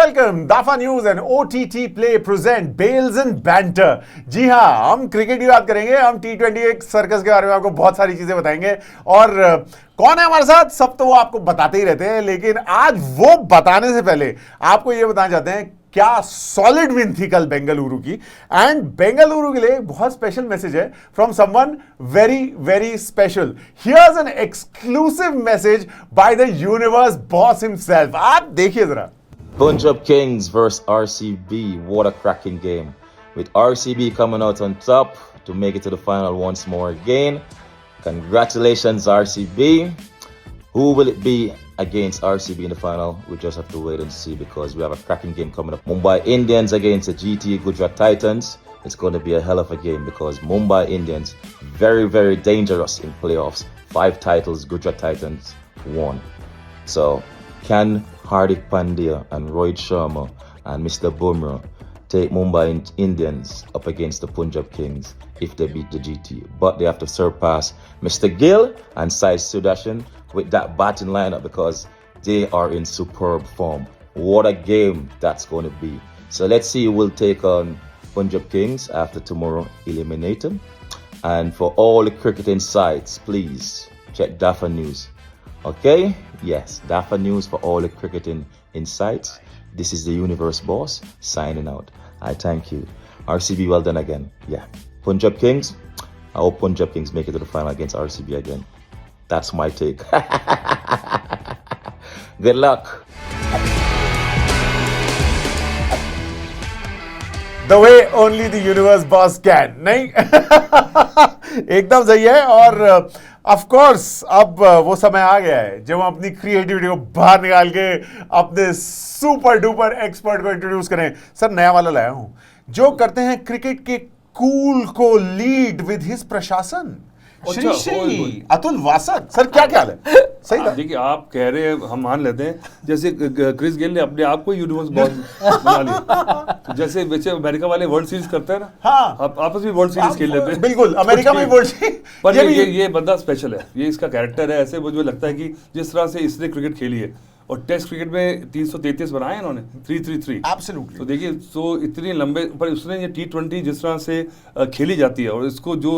welcome. Dafa News and OTT Play present Bales and Banter. जी हाँ, हम cricket की बात करेंगे, हम T20 एक सर्कस के बारे में आपको बहुत सारी चीजें बताएंगे और कौन है हमारे साथ, सब तो वो आपको बताते ही रहते हैं, लेकिन आज वो बताने से पहले आपको ये बताना चाहते हैं क्या सॉलिड विन थी कल बेंगलुरु की। एंड बेंगलुरु के लिए बहुत स्पेशल मैसेज है from someone very very special. Here's an exclusive message by the universe boss himself. आप देखिए जरा। Punjab Kings versus RCB. What a cracking game. With RCB coming out on top to make it to the final once more again. Congratulations, RCB. Who will it be against RCB in the final? We just have to wait and see because we have a cracking game coming up. Mumbai Indians against the GT Gujarat Titans. It's going to be a hell of a game because Mumbai Indians very, very dangerous in playoffs. 5 titles, Gujarat Titans won. So, can Hardik Pandya and Rohit Sharma and Mr. Bumrah take Mumbai Indians up against the Punjab Kings if they beat the GT? But they have to surpass Mr. Gill and Sai Sudarshan with that batting lineup because they are in superb form. What a game that's going to be. So let's see who will take on Punjab Kings after tomorrow, eliminate them. And for all the cricket insights, please check Dafa News. Okay? Yes, Dafa News for all the cricketing insights. This is the Universe Boss signing out. I thank you. RCB, well done again. Yeah. Punjab Kings, I hope Punjab Kings make it to the final against RCB again. That's my take. Good luck. The way only the universe boss can. नहीं एकदम सही है। और of course अब वो समय आ गया है जब हम अपनी क्रिएटिविटी को बाहर निकाल के अपने सुपर डुपर एक्सपर्ट को इंट्रोड्यूस करें। सर नया वाला लाया हूं जो करते हैं क्रिकेट के कूल को लीड विद हिज प्रशासन, श्री श्री अतुल वासक। सर क्या ख्याल है? सही था। देखिए आप कह रहे हैं, हम मान लेते हैं, जैसे क्रिस गेल ने अपने आप को यूनिवर्स बॉस बना लिया। जैसे वैसे अमेरिका वाले वर्ल्ड सीरीज करते हैं ना, हाँ, आप आपस में वर्ल्ड सीरीज खेल लेते हैं। बिल्कुल, अमेरिका में वर्ल्ड सीरीज। पर ये बंदा स्पेशल है, ये इसका कैरेक्टर है। ऐसे मुझे लगता है कि जिस तरह से इसने क्रिकेट खेली है और टेस्ट क्रिकेट में 333 बनाए इन्होंने, 333। एब्सोल्युटली। तो देखिए, तो इतने लंबे पर उसने ये T20 जिस तरह से खेली जाती है और इसको जो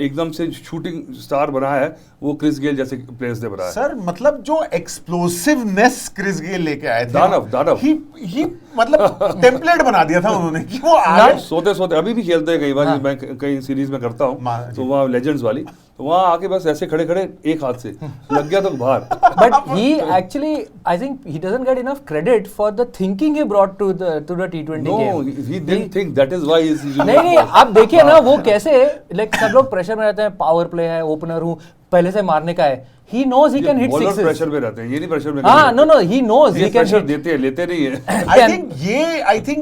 एकदम से शूटिंग स्टार बना है वो क्रिस गेल जैसे प्लेयर्स ने बनाया। सर मतलब जो एक्सप्लोसिवनेस क्रिस गेल लेके आए थे, दानव ही मतलब टेम्पलेट बना दिया था उन्होंने कि वो सोते अभी भी खेलते हैं कई बार। मैं कई सीरीज में करता हूँ तो वहाँ लेजेंड्स वाली, तो वहाँ आके बस ऐसे खड़े एक हाथ से लग गया तो बाहर। But he actually, I think he doesn't get enough credit for the thinking he brought to the T20 no, game. No, he didn't think that is why he's नहीं, आप देखिए ना वो कैसे, like सब लोग प्रेशर में रहते हैं, पावर प्ले है, ओपनर हूँ, पहले से मारने का है। He knows he can hit sixes. Pressure में रहते हैं, ये नहीं प्रेशर में। हाँ, no, he knows he can hit. देते हैं, लेते नहीं है। I think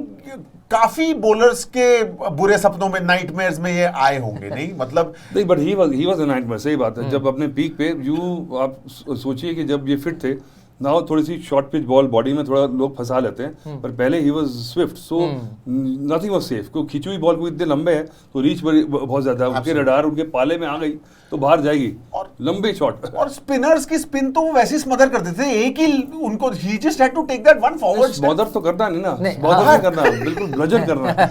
काफी बॉलर्स के बुरे सपनों में, नाइटमेयर्स में ये आए होंगे। नहीं मतलब नहीं, but he was a nightmare. सही बात है। जब अपने पीक पे आप सोचिए कि जब ये फिट थे ना, थोड़ी सी शॉर्ट पिच बॉल बॉडी में थोड़ा लोग फंसा लेते हैं, पर पहले he was Swift, so nothing was safe. क्योंकि खींची हुई बॉल को इतने लंबे है तो रीच बहुत ज्यादा है, उनके रडार उनके पाले में आ गई तो बाहर जाएगी। और लंबे शॉट और स्पिनर्स की स्पिन तो वैसे स्मदर करते थे, एक ही उनको, ही just had to take that one forward. Smother तो करना नहीं ना, स्मदर नहीं करना, बिल्कुल ब्लजन करना।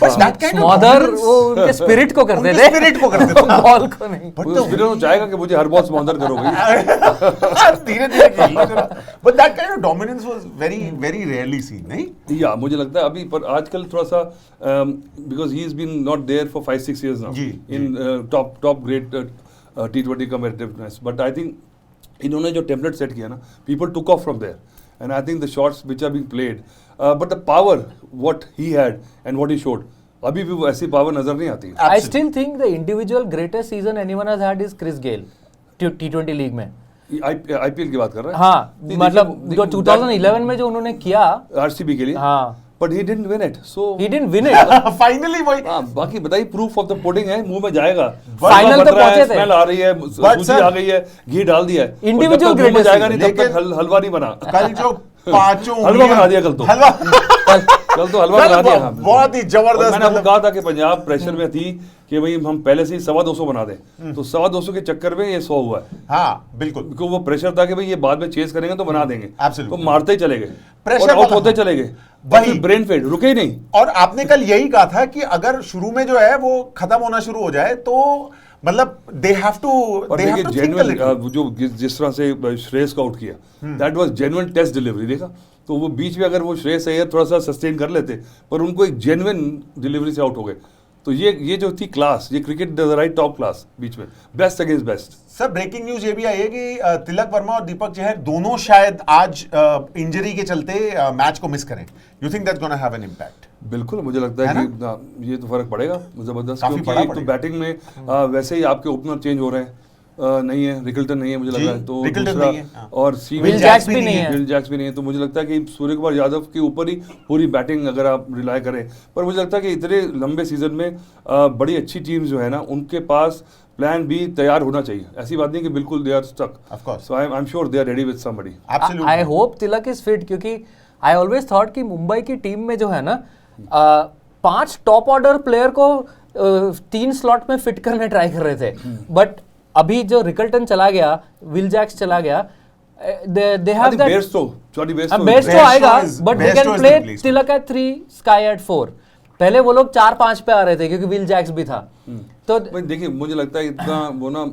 बस दैट काइंड ऑफ स्मदर वो उनके स्पिरिट को करते थे, बॉल को नहीं। बट तो स्पिनर चाहेगा कि मुझे हर बॉल स्मदर करो भाई, धीरे-धीरे खेलना। But that kind of dominance was very very rarely scene. नहीं या मुझे लगता है अभी, पर आजकल थोड़ा सा because he is been not there for 5-6 years now in top great T20 competitiveness, but I think इन्होंने जो टेम्पलेट सेट किया ना, people took off from there, and I think the shots which are being played, but the power what he had and what he showed, अभी भी वो ऐसी power नजर नहीं आती। I still think the individual greatest season anyone has had is Chris Gayle T20 league में। IPL की बात कर रहे हैं। हाँ, मतलब जो 2011 में जो उन्होंने किया RCB के लिए, हाँ, but he didn't win it, so he didn't win it finally वही। बाकी बताइए, प्रूफ ऑफ द पुडिंग है, मुंह में जाएगा, फाइनल तो पहुंचे थे, स्मेल आ रही है, सूजी आ गई है, घी डाल दिया है, इंडिविजुअल ग्रेटनेस जाएगा नहीं तब तक हलवा नहीं बना। कल जो पांचों हलवा बना दिया कल तो। कल तो हलवा बना दिया। बहुत ही जबरदस्त। मैंने आपको कहा था कि पंजाब प्रेशर में थी कि भाई हम पहले से ही 250 बना दें, तो 250 के चक्कर में ये 100 हुआ है। हाँ बिल्कुल, क्योंकि वो प्रेशर था कि भाई ये बाद में चेस करेंगे तो बना देंगे, Absolutely. तो मारते ही चले गए, प्रेशर और आउट था। होते चले गए, वही। ब्रेन फेड रुके ही नहीं। और आपने कल यही कहा था कि अगर शुरू में जो है वो खत्म होना शुरू हो जाए तो मतलब दे हैव टू और देखिए जेन्युइन जो जिस तरह से श्रेयस को आउट किया, that was genuine test delivery. देखा तो वो बीच में अगर वो श्रेयस अय्यर थोड़ा सा सस्टेन कर लेते, पर उनको एक जेन्युइन डिलीवरी से आउट हो गए। तो ये जो थी क्लास, ये cricket the right top class बीच में, best against best. Sir breaking news ये भी आई है कि तिलक वर्मा और दीपक चहर दोनों शायद आज इंजरी के चलते मैच को मिस करें। You think that's gonna have an impact? बिल्कुल, मुझे लगता है कि ये तो फर्क पड़ेगा जबरदस्त, काफी क्योंकि बड़ा एक तो बैटिंग में वैसे ही आपके ओपनर चेंज हो रहे हैं, नहीं है रिकल्टन नहीं है मुझे लग रहा है, तो रिकल्टन दूसरा नहीं है, हाँ। और विल जैक्स भी नहीं है, विल जैक्स भी नहीं है, तो मुझे लगता है कि सूर्य कुमार यादव के ऊपर ही पूरी बैटिंग अगर आप रिलाय करें। पर मुझे लगता है कि इतने लंबे सीजन में बड़ी अच्छी टीम्स जो है ना, उनके पास प्लान बी तैयार होना चाहिए। ऐसी बात नहीं कि बिल्कुल they are stuck, Of course. So I am sure they are ready with somebody. Absolutely. I hope Tilak is fit, क्योंकि आई ऑलवेज थॉट कि मुंबई की टीम में जो है ना 5 टॉप ऑर्डर प्लेयर को 3 स्लॉट में फिट करने ट्राई कर रहे थे, बट अभी जो रिकल्टन चला गया, विल जैक्स चला गया, they have that Bairstow Bairstow Bairstow आएगा, is- but they Bairstow can is play the replacement. Tilak at 3, Sky at 4। पहले वो लोग 4-5 पे आ रहे थे क्योंकि विल जैक्स भी था। तो भाई देखिए, मुझे लगता है इतना वो ना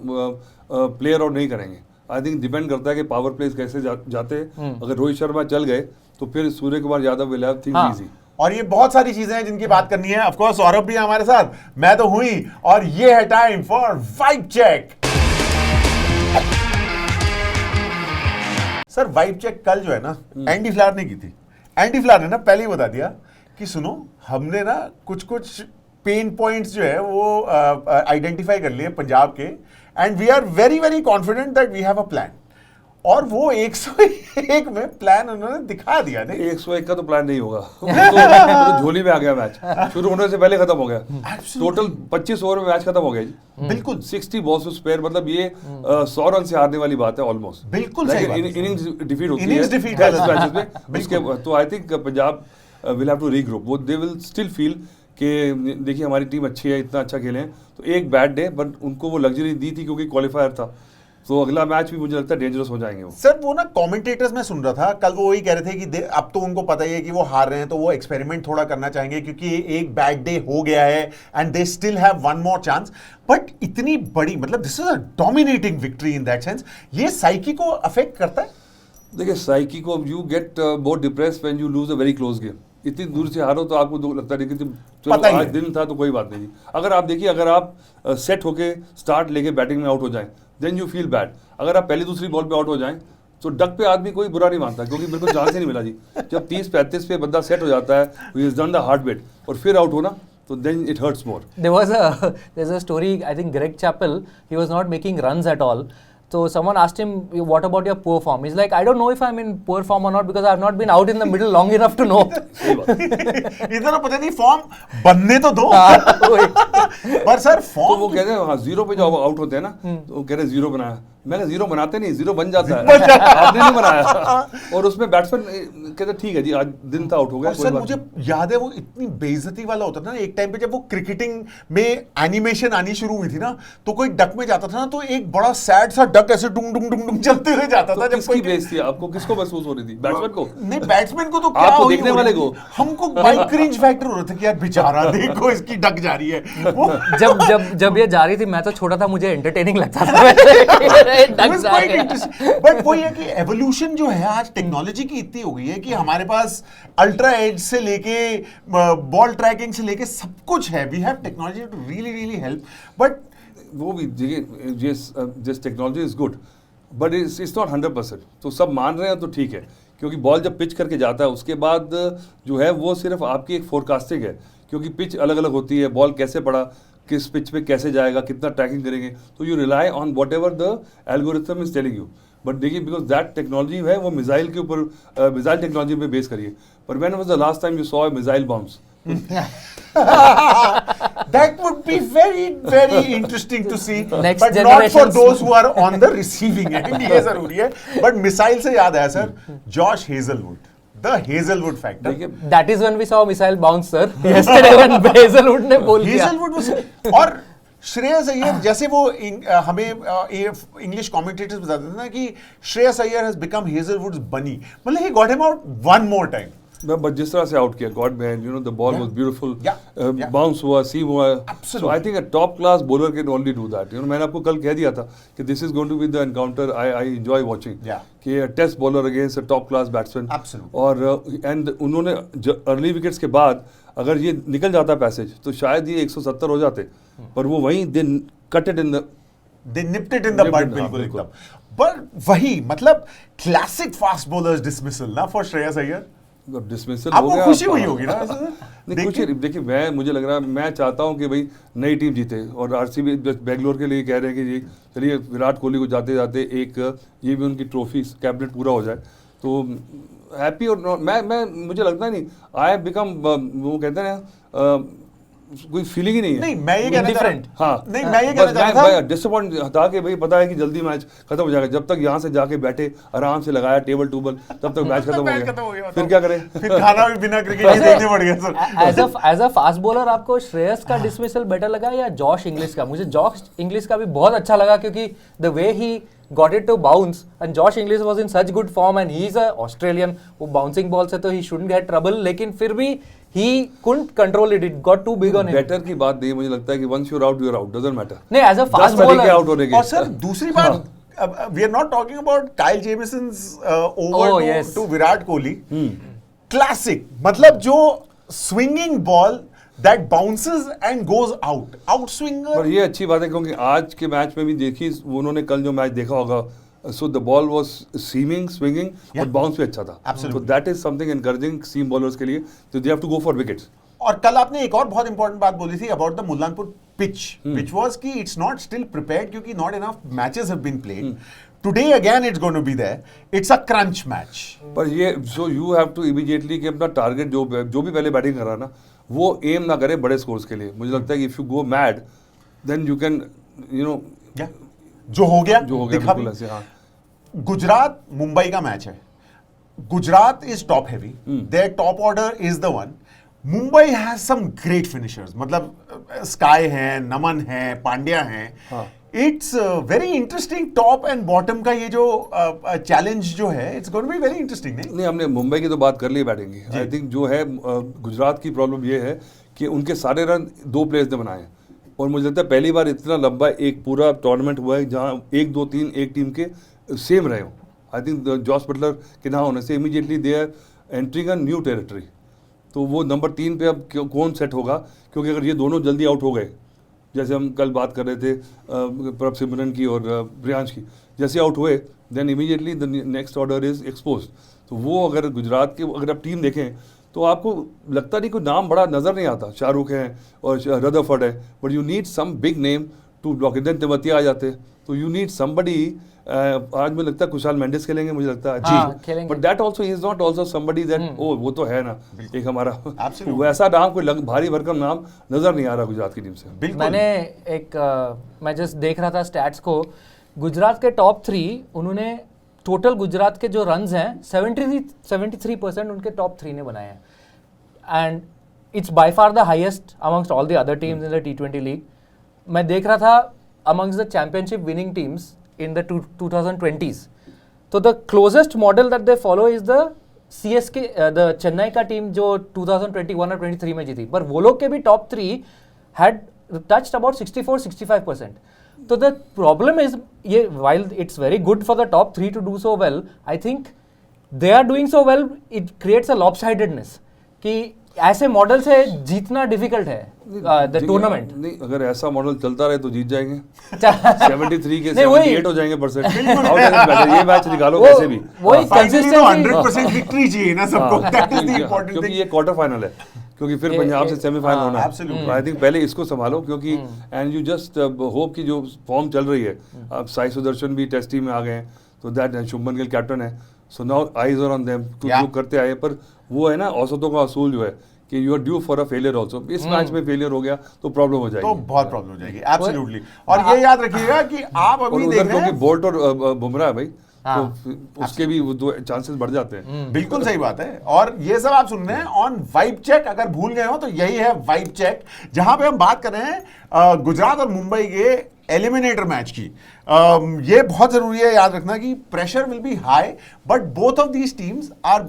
प्लेयर आउट नहीं करेंगे। आई थिंक डिपेंड करता है कि पावर प्लेस कैसे जाते हैं। अगर रोहित शर्मा चल गए तो फिर Surya Kumar Yadav will have things हाँ। इजी। और ये बहुत सारी चीजें हैं जिनकी बात करनी है। ऑफ कोर्स सौरभ भी है हमारे साथ, मैं तो हुई, और ये है time for vibe check. Sir vibe check कल जो है ना एंडी फ्लावर ने की थी। एंडी फ्लावर ने ना पहले ही बता दिया कि सुनो, हमने ना कुछ पेन पॉइंट्स जो है वो आइडेंटिफाई कर लिए पंजाब के, and we are very very confident that we have a plan. और वो 101 में प्लान उन्होंने दिखा दिया। नहीं 101 का तो प्लान नहीं होगा, वो तो झोली में आ गया मैच, शुरू होने से पहले खत्म हो गया। टोटल 25 ओवर में मैच खत्म हो गया जी। बिल्कुल 60 बॉल्स टू स्पेयर, मतलब ये 100 रन से हारने वाली बात है ऑलमोस्ट। बिल्कुल सही बात है। इनिंग्स डिफीट होती Innings है defeat टेस्ट है। मैचेस में उसके, तो I think Punjab will have to regroup. वो दे विल स्टिल फील कि देखिए हमारी टीम अच्छी है, इतना अच्छा खेले हैं, तो एक बैड डे, बट उनको वो लग्जरी दी थी क्योंकि क्वालिफायर था, तो अगला मैच भी मुझे लगता है डेंजरस हो जाएंगे वो। सर वो ना कमेंटेटर्स में सुन रहा था कल, वो वही कह रहे थे कि अब तो उनको पता ही है कि वो हार रहे हैं, तो वो एक्सपेरिमेंट थोड़ा करना चाहेंगे क्योंकि एक बैड डे हो गया है and they still have one more chance. But इतनी बड़ी, मतलब this is a dominating victory in that sense, ये साइकी को अफेक्ट करता है? देखिए साइकी को, you get more depressed when you lose a very close game. इतनी दूर से हारो तो आपको लगता है कि चलो पता ही आज है। दिन था तो कोई बात नहीं जी। अगर आप देखिए, अगर आप सेट होके स्टार्ट लेके बैटिंग में आउट हो जाएं, देन यू फील बैड। अगर आप पहली दूसरी बॉल पे आउट हो जाएं तो डक पे आदमी कोई बुरा नहीं मानता, क्योंकि मेरे को चांस ही नहीं मिला जी। जब 30-35 पे बंदा सेट हो जाता है, he has done the hard bat, और फिर आउट होना, तो then it hurts more. there's a story, I think Greg Chappell, he was not making runs at all. So someone asked him, what about your poor form? He's like, I don't know if I'm in poor form or not because I've not been out in the middle long enough to know. इधर पता नहीं form बनने तो दो। पर sir तो form वो कहते हैं हाँ, जीरो पे जब आउट होते हैं ना, तो वो कह रहे हैं जीरो बनाया। मैं कहा जीरो बनाते नहीं, जीरो बन जाता है, आपने नहीं बनाया। और उसमें बैट्समैन कहते ठीक है जी, आज दिन था, आउट हो गया। और सर मुझे याद है वो इतनी बेइज्जती वाला होता था ना एक टाइम पे, जब वो क्रिकेटिंग में एनिमेशन आनी शुरू हुई थी ना, तो कोई डक में जाता था ना, तो एक बड़ा सैड सा डक ऐसे डुंग डुंग डुंग डुंग चलते हुए जाता था। तो जब किसकी बेइज्जती आपको, किसको महसूस हो रही थी? बैट्समैन को? नहीं, बैट्समैन को तो क्या आपको हो ही देखने हो वाले रही को? थी। हमको बाइक क्रिंज फैक्टर हो रहा था कि यार बेचारा देखो इसकी डक जा रही है। वो जब ये जा रही थी, मैं तो छोटा था, मुझे एंटरटेनिंग लगता था। बट वो ये कि एवोल्यूशन जो है आज टेक्नोलॉजी की इतनी हो गई है कि हमारे पास अल्ट्रा एज से लेके बॉल ट्रैकिंग से लेके सब कुछ है। We have technology to really really help. But वो भी जिस technology is good, but it's not 100%। तो सब मान रहे हैं तो ठीक है, क्योंकि बॉल जब पिच करके जाता है उसके बाद जो है वो सिर्फ आपकी एक फोरकास्टिंग है, क्योंकि पिच अलग अलग होती है, बॉल कैसे पड़ा, किस पिच पे कैसे जाएगा, कितना ट्रैकिंग करेंगे, तो you rely on what ever the algorithm is telling you. But देखिए, बिकॉज दैट टेक्नोलॉजी है वो मिसाइल के ऊपर, मिसाइल टेक्नोलॉजी पे बेस करिए। पर when was the last time you saw a missile bombs? that would be very very interesting to see, Next but not for generations. those who are on the receiving end. ये जरूरी है। But missile से याद आया sir, Josh Hazlewood, the Hazlewood factor. देखिए That is when we saw missile bounce, sir. Yesterday when Hazelwood ने बोल किया. हेजलवुड और श्रेयस अय्यर जैसे वो हमें इंग्लिश कमेंटेटर्स बताते थे ना कि Shreyas Iyer has become Hazlewood's bunny, मतलब he got him out one more time. But जिस तरह से आउट किया, god man, you know the ball was beautiful, Yeah. Bounce हुआ, सीम हुआ. So I think a top class bowler can only do that. You know मैंने आपको कल कह दिया था कि this is going to be the encounter I enjoy watching, कि test bowler against a top class batsman. और एंड उन्होंने अर्ली विकेट्स के बाद अगर ये निकल जाता पैसेज तो शायद ये 170 हो जाते, पर वो वहीं they cut it in the, they nipped it in the bud. बिल्कुल एकदम. पर वही मतलब क्लासिक फास्ट बॉलर्स डिसमिसल ना फॉर श्रेयस अय्यर. डिसमिसल हो आपको गया. खुशी हुई होगी ना? नहीं खुशी, देखिए मुझे लग रहा है, मैं चाहता हूं कि भाई नई टीम जीते, और आरसीबी बेंगलोर के लिए कह रहे हैं कि जी चलिए विराट कोहली को जाते जाते एक ये भी उनकी ट्रॉफी कैबिनेट पूरा हो जाए तो हैप्पी. और मैं मुझे लगता नहीं आई हैव बिकम, वो कहते हैं ना, कोई फीलिंग ही नहीं है. नहीं मैं ये कहना चाह रहा हाँ, नहीं मैं ये कहना चाह रहा था डिसअपॉइंट था कि भाई पता है कि जल्दी मैच खत्म हो जाएगा. जब तक यहाँ से जाके बैठे आराम से लगाया टेबल टूबल, तब तक मैच खत्म हो गया. फिर क्या करें? फिर खाना भी बिना क्रिकेट ही देखने पड़ गया sir. As a fast bowler आपको श्रेयस का डिसमिसल बेटर लगा या जॉश इंग्लिश का? मुझे जॉश इंग्लिश का भी बहुत अच्छा लगा, क्योंकि the way he got it to bounce and Josh Inglis was in such good form and he is a Australian, वो bouncing ball से तो he shouldn't get trouble, लेकिन फिर भी he couldn't control it, it got too big on him. Better की बात नहीं, मुझे लगता है कि once you're out doesn't matter. नहीं as a fast bowler out होने के. और सर दूसरी बात, we are not talking about Kyle Jamison's over to Virat Kohli. Classic, मतलब जो swinging ball that bounces and goes out, out swinger. पर ये अच्छी बात है क्योंकि आज के मैच में भी देखी, उन्होंने कल जो मैच देखा होगा, so the ball was seaming, swinging, और bounce भी अच्छा था. Absolutely. So that is something encouraging seam bowlers के लिए, so they have to go for wickets. और कल आपने एक और बहुत इंपॉर्टेंट बात बोली थी about the Mullanpur pitch, which was कि it's not still prepared क्योंकि not enough matches have been played. Today again it's going to be there. It's a crunch match. पर ये so you have to immediately कि अपना target जो भी पहले batting कर रहा ना, वो एम ना करे बड़े स्कोर्स के लिए. मुझे लगता है कि if you go mad then you can you know जो हो गया बिल्कुल ऐसे. हाँ, गुजरात मुंबई का मैच है. Gujarat is top heavy, their top order is the one. Mumbai has some great finishers, मतलब स्काई है, नमन है, पांड्या है. It's very interesting. Top and bottom का ये जो चैलेंज जो है, it's going to be very interesting. नहीं हमने मुंबई की तो बात कर ली बैटिंग की. आई थिंक जो है गुजरात की प्रॉब्लम ये है कि उनके सारे रन दो प्लेयर्स ने बनाए, और मुझे लगता है पहली बार इतना लंबा एक पूरा टूर्नामेंट हुआ है जहाँ 1, 2, 3 एक टीम के सेम रहे हो. आई थिंक जॉस बटलर के ना होने से immediately they are entering a new territory. तो वो नंबर 3 पे अब कौन सेट होगा, क्योंकि अगर ये दोनों जल्दी आउट हो गए, जैसे हम कल बात कर रहे थे प्रभ सिमरन की और प्रियांश की, जैसे आउट हुए then immediately the next order is expose. तो वो अगर गुजरात की अगर आप टीम देखें तो आपको लगता नहीं कोई नाम बड़ा नज़र नहीं आता. शाहरुख है और रदरफोर्ड है, but you need some big name to block it. Then Tewatia आ जाते, तो यू नीड समबडी. आज मुझे लगता है कुशाल मेंडिस खेलेंगे, मुझे लगता है जी, but that also is not also somebody that ओ वो तो है ना एक हमारा वैसा नाम, कोई भारी भरकम नाम नजर नहीं आ रहा गुजरात की टीम से. मैंने मैं जस्ट देख रहा था स्टैट्स को, गुजरात के टॉप 3 उन्होंने टोटल गुजरात के जो रन्स हैं 73% उनके टॉप 3 ने बनाए हैं, and it's by far the highest amongst all the other teams in the T20 league. मैं देख रहा था amongst the championship winning teams in the 2020s. So the closest model that they follow is the CSK, the Chennai का team जो 2021 और 23 में जीथी, पर वो लोग के भी top 3 had touched about 64-65%. So the problem is, ये while it's very good for the top 3 to do so well, I think they are doing so well, it creates a lopsidedness कि ऐसे मॉडल से जीतना difficult है the tournament. नहीं अगर ऐसा model चलता रहे तो जीत जाएंगे. 73 के 78 हो जाएंगे परसेंट. ये मैच निकालो कैसे भी, वही कंसिस्टेंसी 100% विक्ट्री चाहिए ना सबको. That is the important thing, क्योंकि ये क्वार्टर फाइनल है, क्योंकि फिर पंजाब से सेमीफाइनल होना है. आई थिंक पहले इसको संभालो, क्योंकि एंड यू जस्ट होप की जो फॉर्म चल रही है, अब साई सुदर्शन भी टेस्ट टीम में आ गए हैं, तो दैट शुभमन गिल कैप्टन है, so now eyes are on them to जो करते आए. पर वो है ना औसतों का असूल जो है कि you are due for a failure also. इस मैच में फेलियर हो गया तो प्रॉब्लम हो जाएगी, तो बहुत प्रॉब्लम हो जाएगी. एब्सोल्युटली. और ये याद रखिएगा कि आप अभी देख रहे हैं क्योंकि बोल्ट और बुमराह भाई तो फिर उसके भी वो 2 चांसेस बढ़ जाते हैं। बिल्कुल सही बात है। और ये सब आप सुन रहे हैं ऑन वाइब चेक। अगर भूल गए हो तो यही है वाइब चेक, जहां पे हम बात कर रहे हैं गुजरात और मुंबई के एलिमिनेटर मैच की। ये बहुत जरूरी है याद रखना कि pressure will be high, but both of these teams are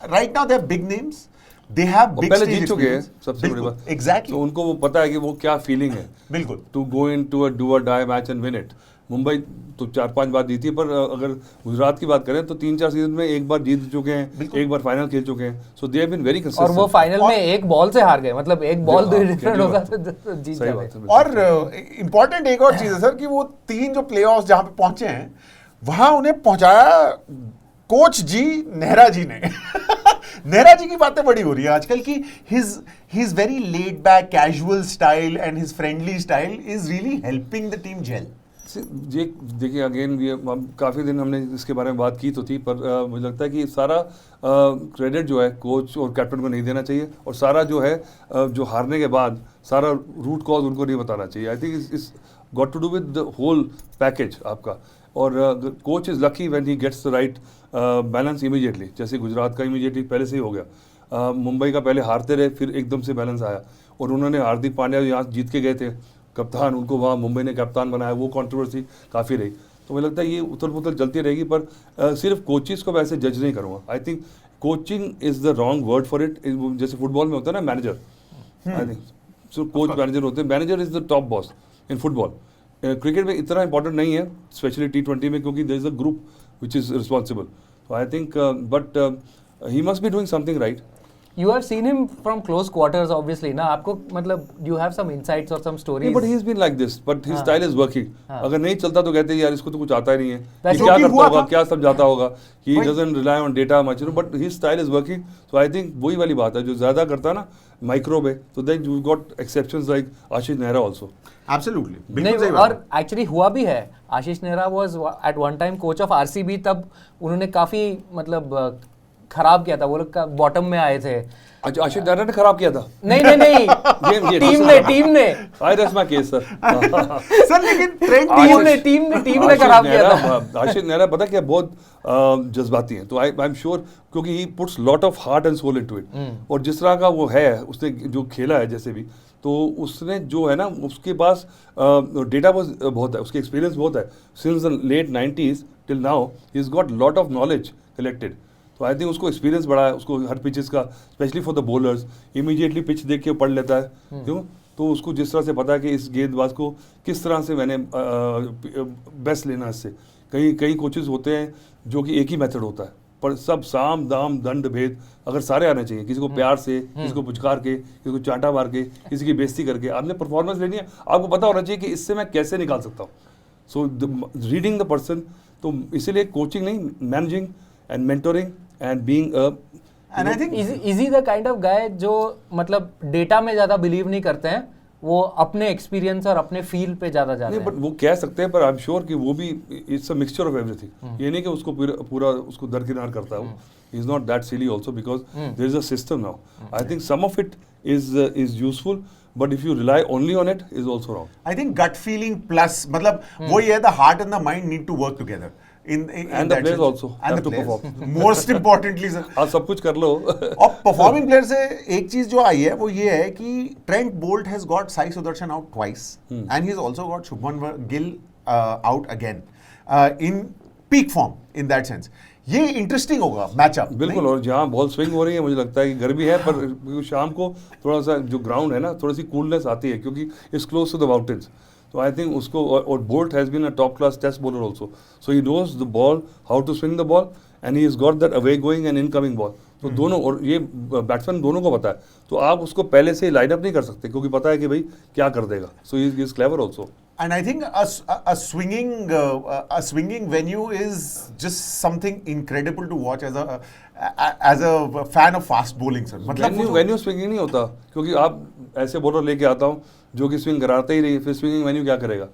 right now they have big names, they have big पहले जीत चुके हैं, सबसे बड़ी बात। एग्जैक्टली, तो उनको वो पता है कि वो क्या फीलिंग है बिल्कुल, to go in to a do or die match and win it. Mumbai तो 4-5 बार जीती है, पर अगर गुजरात की बात करें तो 3-4 सीजन में एक बार जीत चुके हैं, एक बार फाइनल खेल चुके हैं। So they have been very consistent. और वो फाइनल में एक बॉल से हार गए, मतलब एक बॉल डिफरेंट होगा तो जीत जाते। और इंपॉर्टेंट एक और चीज है सर कि वो 3 जो प्लेऑफ्स जहां पे पहुंचे हैं वहां उन्हें पहुंचाया कोच जी नेहरा जी ने। नेहरा जी की बातें बड़ी हो रही है आजकल की his very laid back casual style and his friendly style is really helping the team gel. ये देखिए अगेन ये काफ़ी दिन हमने इसके बारे में बात की तो थी, पर मुझे लगता है कि सारा क्रेडिट जो है कोच और कैप्टन को नहीं देना चाहिए, और सारा जो है जो हारने के बाद सारा रूट कॉज उनको नहीं बताना चाहिए। I think is got to do with the whole package आपका। और coach is lucky when he gets the right balance immediately, जैसे गुजरात का इमीडिएटली पहले से ही हो गया। मुंबई का पहले हारते रहे, फिर एकदम से बैलेंस आया, और उन्होंने हार्दिक पांड्या यहाँ जीत के गए थे कप्तान, उनको वहाँ मुंबई ने कप्तान बनाया, वो कंट्रोवर्सी काफ़ी रही। तो मुझे लगता है ये उथल पुथल चलती रहेगी, पर सिर्फ कोचेस को वैसे जज नहीं करूँगा। I think coaching is the wrong word for it. जैसे फुटबॉल में होता है ना manager, I think so coach manager होते हैं, manager is the top boss in football. Cricket में इतना इंपॉर्टेंट नहीं है, स्पेशली T20 में, क्योंकि there is a group which is responsible. तो I think but he must be doing something right. You have seen him from close quarters, obviously. ना आपको मतलब you have some insights or some stories. But he's been like this, but his style is working. अगर नहीं चलता तो कहते हैं यार इसको तो कुछ आता ही नहीं है, वैसे ये क्या क्योंकि करता हुआ होगा, था। क्या समझाता होगा। He doesn't rely on data much, but his style is working. So I think वही वाली बात है, जो ज़्यादा करता है ना माइक्रो में, तो then you got exceptions like Ashish Nehra also. Absolutely, बिल्कुल नहीं, सही बात और एक्चुअली हुआ भी है। Ashish Nehra was at one time coach of RCB, तब उन्होंने काफी मतलब खराब किया था, वो लोग का बॉटम में आए थे। अच्छा, आशीष नेहरा ने खराब किया था। नहीं ये टीम ने आई rest my case sir. Sir, लेकिन ट्रेंट टीम ने खराब किया था। आशीष नेहरा पता क्या बहुत जज्बाती हैं, तो आई एम श्योर, क्योंकि he puts lot of heart and soul into it. और जिस तरह का वो है, उसने जो खेला है जैसे भी, तो उसने जो है ना, उसके पास डेटा बहुत है, उसके एक्सपीरियंस बहुत है। Since the late 90s till now he is got lot of knowledge collected. तो आई थिंक उसको एक्सपीरियंस बढ़ा है, उसको हर पिचेस का, specially for the bowlers, immediately pitch देख के पढ़ लेता है। क्यों? तो उसको जिस तरह से पता है कि इस गेंदबाज को किस तरह से मैंने बेस्ट लेना है इससे। कई कोचेस होते हैं जो कि एक ही मेथड होता है, पर सब साम दाम दंड भेद अगर सारे आने चाहिए। किसी को प्यार से, किसी को पुचकार के, किसी को चांटा मार के, किसी की बेइज्जती करके। आपने परफॉर्मेंस लेनी है, आपको पता होना चाहिए कि इससे मैं कैसे निकाल सकता हूँ। सो रीडिंग द पर्सन, तो इसीलिए कोचिंग नहीं, managing and mentoring and being And I think is he the kind of guy जो मतलब डेटा में ज्यादा बिलीव नहीं करते हैं, वो अपने एक्सपीरियंस और अपने फील पे ज्यादा जाते हैं। बट वो कह सकते हैं, पर आई एम श्योर कि वो भी it's a mixture of everything. ये नहीं कि उसको पूरा उसको दरकिनार करता है वो। He is not that silly also, because there is a system now. I think some of it is useful, but if you rely only on it is also wrong. I think gut feeling plus, मतलब वो ये the heart and the mind need to work together. In And the that players sense. also And have the to players. perform. Most importantly, sir. आप सब कुछ कर लो। और performing player से एक चीज जो आई है वो ये है कि Trent Boult has got Sai Sudarshan out twice and he has also got Shubman Gill out again in peak form in that sense. ये इंटरेस्टिंग होगा मैचअप। बिल्कुल, और जहाँ बॉल स्विंग हो रही है, मुझे लगता है कि गर्मी है, पर शाम को थोड़ा सा जो ग्राउंड है ना, थोड़ी सी कूलनेस आती है, क्योंकि it's close to the mountains. तो आई थिंक उसको, और Boult has been a top class test bowler also, so he knows the ball, how to swing the ball, and he is got that away going and incoming ball. तो दोनों, और ये batsman दोनों को पता है, तो आप उसको पहले से लाइनअप नहीं कर सकते, क्योंकि पता है कि भाई क्या कर देगा। So he is clever also. And I think a swinging venue is just something incredible to watch as a fan of fast bowling, sir. मतलब वेन्यू स्विंगिंग नहीं होता, क्योंकि आप ऐसे बॉलर लेके आता हूँ जो कि स्विंग कराते ही नहीं, फिर स्विंगिंग वेन्यू क्या करेगा?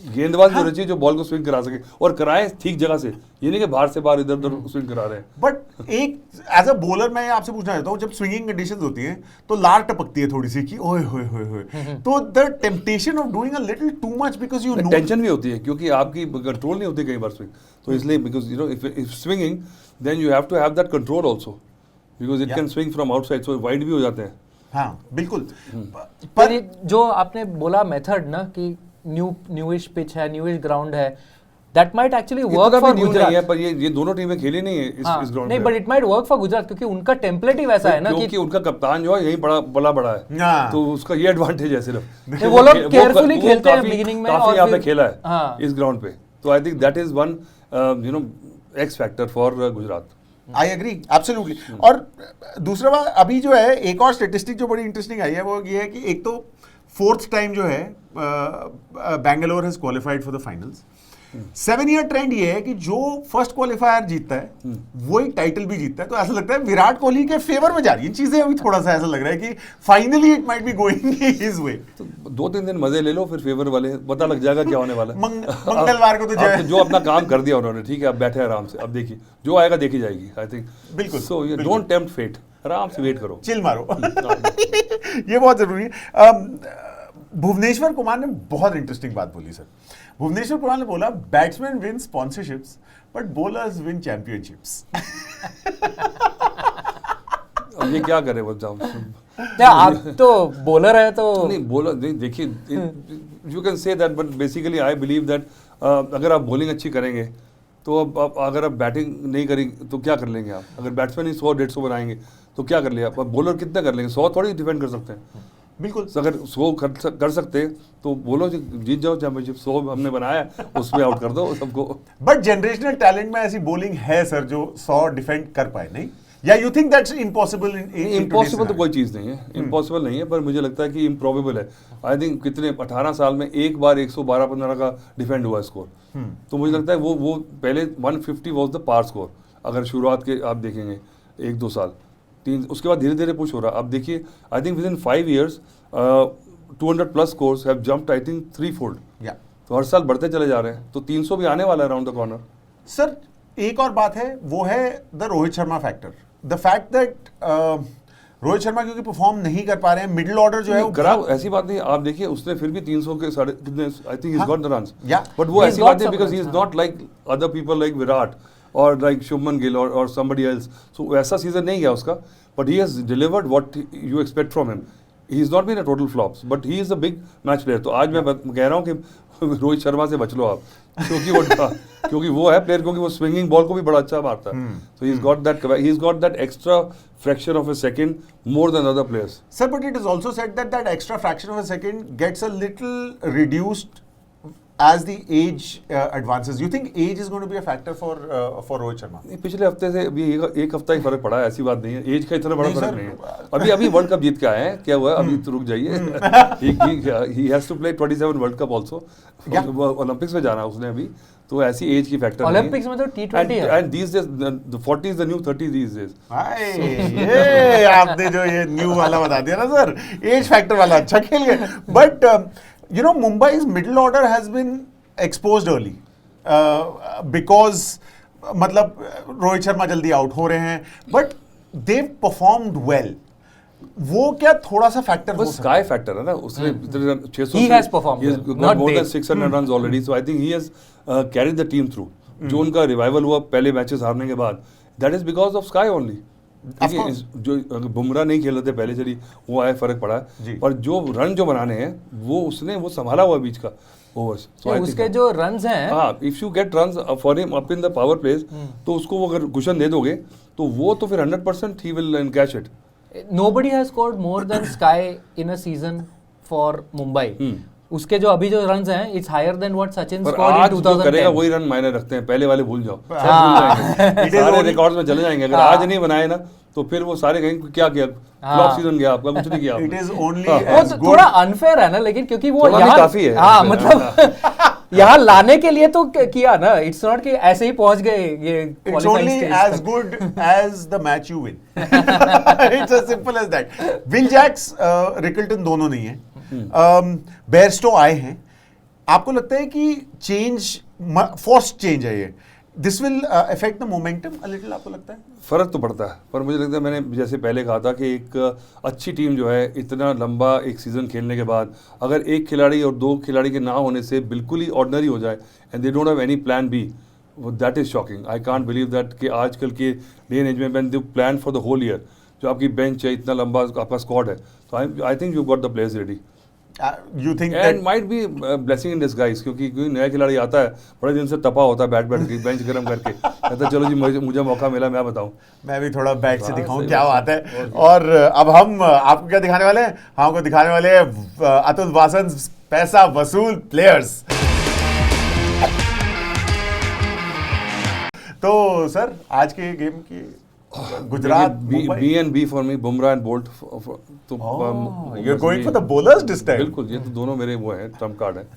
गेंदबाज भी होना चाहिए जो बॉल को स्विंग करा सके और कराए ठीक जगह से, ये नहीं कि बाहर से बाहर इधर उधर स्विंग करा रहे हैं। बट एक एज अ बॉलर मैं आपसे पूछना चाहता हूँ, जब स्विंगिंग कंडीशंस होती हैं तो लार टपकती है थोड़ी सी कि ओए होए होए होए, तो the temptation of doing a little too much because you no tension भी होती है क्योंकि आपकी कंट्रोल नहीं होती कई बार स्विंग, तो इसलिए because you know if swinging then you have to have that control also because it can swing from outside, so wide भी हो जाते हैं। हाँ बिल्कुल। पर ये जो आपने बोला मेथड ना कि न्यूइश पिच है, न्यूइश ग्राउंड है, that might actually work for Gujarat. नहीं है, पर ये दोनों टीमें खेली नहीं है इस ग्राउंड नहीं, but it might work for Gujarat क्योंकि उनका टेम्पलेट ही वैसा है ना क्योंकि उनका कप्तान जो है यही बड़ा है, तो उसका ये एडवांटेज है सिर्फ वो लोग केयरफुली खेलते हैं बिगिनिंग में काफी और यहाँ पे फिर खेला है इस ग्राउंड पे, तो I think that is one you know X factor for Gujarat. I agree absolutely. और दूसरा बात अभी जो है एक और स्टेटिस्टिक जो बड़ी इंटरेस्टिंग आई है वो ये है कि एक तो 4th टाइम जो है Bangalore has qualified for the finals. 7-year trend ये है कि जो फर्स्ट क्वालिफायर जीतता है वही टाइटल भी जीतता है, तो ऐसा लगता है विराट कोहली के फेवर में जा रही है चीजें। अभी थोड़ा सा ऐसा लग रहा है कि finally it might be going his way. तो 2-3 दिन मजे ले लो, फिर फेवर वाले पता लग जाएगा क्या होने वाला है। मंगलवार को तो जो अपना काम कर दिया उन्होंने, ठीक है, अब बैठे आराम से, अब देखिए जो आएगा देखी जाएगी आई थिंक। बिल्कुल। So you don't tempt fate, आराम से वेट करो, चिल मारो। ये बहुत जरूरी है। भुवनेश्वर कुमार ने बहुत इंटरेस्टिंग बात बोली सर। भुवनेश्वर कुमार ने बोला batsman win sponsorships but bowlers win championships. अब ये क्या करे वो जाओ। आप तो बॉलर है तो नहीं बॉलर देखिए, you can say that, but basically I believe that अगर आप बॉलिंग अच्छी करेंगे तो अब अगर आप बैटिंग नहीं करेंगे तो क्या कर लेंगे आप? अगर बैट्समैन ही 100-150 बनाएंगे तो क्या कर लिया? अब बॉलर कितना कर लेंगे? 100 थोड़ी डिफेंड कर सकते हैं। बिल्कुल। अगर 100 कर सकते तो बोलो जीत जाओ चैंपियनशिप, 100 हमने बनाया उसमें आउट कर दो सबको। बट जनरेशनल टैलेंट में ऐसी बॉलिंग है सर जो 100 डिफेंड कर पाए, नहीं? या you think that's impossible? Impossible तो कोई चीज़ नहीं है, इम्पॉसिबल नहीं है, पर मुझे लगता है कि इम्प्रोबेबल है। आई थिंक कितने 18 साल में एक बार 112-15 का डिफेंड हुआ स्कोर, तो मुझे लगता है वो पहले 150 वाज द पार स्कोर। अगर शुरुआत के आप देखेंगे 1-2 साल 3, उसके बाद धीरे धीरे पुश हो रहा। अब देखिए I think with in 5 years 200+ scores have jumped I think 3-fold, तो हर साल बढ़ते चले जा रहे हैं, तो 300 भी आने वाला है अराउंड द कॉर्नर। सर एक और बात है, वो है the Rohit Sharma factor. The fact that Rohit Sharma क्योंकि परफॉर्म नहीं कर पा रहे हैं, मिडिल ऑर्डर जो है खराब, ऐसी बात नहीं। आप देखिए उसने फिर भी 300 के साढ़े कितने आई think he got the runs, Yeah. But वो ऐसी बात नहीं because he is not like other people like Virat और लाइक शुभमन गिल और समबडी एल्स, सो वैसा सीजन नहीं गया उसका, but he has delivered what you expect from him. He is not been a total flops, but he is a big match player. तो आज मैं कह रहा हूँ कि रोहित शर्मा से बच लो आप, क्योंकि वो है प्लेयर, क्योंकि वो स्विंगिंग बॉल को भी बड़ा अच्छा मारता है, so he's got that extra fraction of a second more than other players. Sir, but it is also said that extra fraction of a second gets a little reduced as the age advances. You think age is going to be a factor for Rohit Sharma? नहीं, पिछले हफ्ते से अभी एक हफ्ता ही फर्क पड़ा है, ऐसी बात नहीं है, एज का इतना बड़ा फर्क नहीं है। अभी वर्ल्ड कप जीत के आए हैं, क्या हुआ है? अभी तो रुक जाइए। he has to play 27 world cup also, Olympics में जाना उसने अभी, तो ऐसी एज की फैक्टर ओलंपिक्स में तो T20 है, and these days the 40 is the new 30 these days. ये आपने जो ये न्यू वाला बता दिया ना सर, एज फैक्टर वाला अच्छा खेल गए। But you know, Mumbai's middle order has been exposed early because मतलब रोहित शर्मा जल्दी आउट हो रहे हैं, बट they've performed well. वो क्या थोड़ा सा फैक्टर बस स्काई फैक्टर है ना, उसने 600 He has performed he has well, got not more than they. 600 runs already, so I think he has carried the team through. जो उनका रिवाइवल हुआ पहले मैचेस हारने के बाद, that is because of Sky only. देखिए जो बुमराह नहीं खेल रहे थे पहले, चली वो आए, फर्क पड़ा है, और जो रन जो बनाने हैं वो संभाला हुआ बीच का ओवर्स। उसके जो रन्स हैं, हाँ, if you get runs for him up in the power place, तो उसको वो अगर कुशन दे दोगे तो वो तो फिर 100% he will catch it. nobody has scored more than Sky in a season for Mumbai. उसके जो अभी जो रन्स हैं, it's higher than what Sachin scored in 2010. करेगा वही रन मायने रखते हैं, पहले वाले भूल जाओ, सारे रिकॉर्ड्स में चले जाएंगे। अगर आज नहीं बनाए ना तो फिर वो सारे कहेंगे क्या किया, फ्लॉप सीजन गया आपका, कुछ नहीं किया। It is only वो as good. थोड़ा अनफेयर है ना, लेकिन क्योंकि वो यहाँ काफी है, हाँ मतलब यहाँ लाने के लिए तो किया ना, इट्स नॉट कि ऐसे ही पहुंच गए ये It's only as good as the match you win. It's as simple as that. Will Jacks, Rickleton दोनों नहीं है, बेयरस्टो आए हैं। आपको लगता है कि चेंज, फोर्स्ड चेंज है ये, this will affect the momentum a little, आपको लगता है? फ़र्क तो पड़ता है, पर मुझे लगता है मैंने जैसे पहले कहा था कि एक अच्छी टीम जो है इतना लंबा एक सीज़न खेलने के बाद अगर एक खिलाड़ी और दो खिलाड़ी के ना होने से बिल्कुल ही ऑर्डिनरी हो जाए and they don't have any plan B, that is shocking. I can't believe that कि आजकल के डे एंड एज में when they plan for the whole year, जो आपकी बेंच है, इतना लंबा आपका स्क्वाड है, तो I think you got the players ready you think and might be blessing in disguise, क्योंकि कोई नया खिलाड़ी आता है बड़े दिन से तपा होता है बैट के बेंच गर्म करके, कहता है चलो जी मुझे मौका मिला, मैं बताऊं, मैं भी थोड़ा बैक से दिखाऊं सही क्या बात बात है। और अब हम आपको क्या दिखाने वाले हैं? हम आपको दिखाने वाले हैं अतुल वासन पैसा वसूल प्लेयर्स। तो सर आज के गेम की Gujarat be for me, Bumrah and Boult, तो you are going for the bowlers this time. बिल्कुल, ये तो दोनों मेरे वो हैं, ट्रम्प कार्ड है।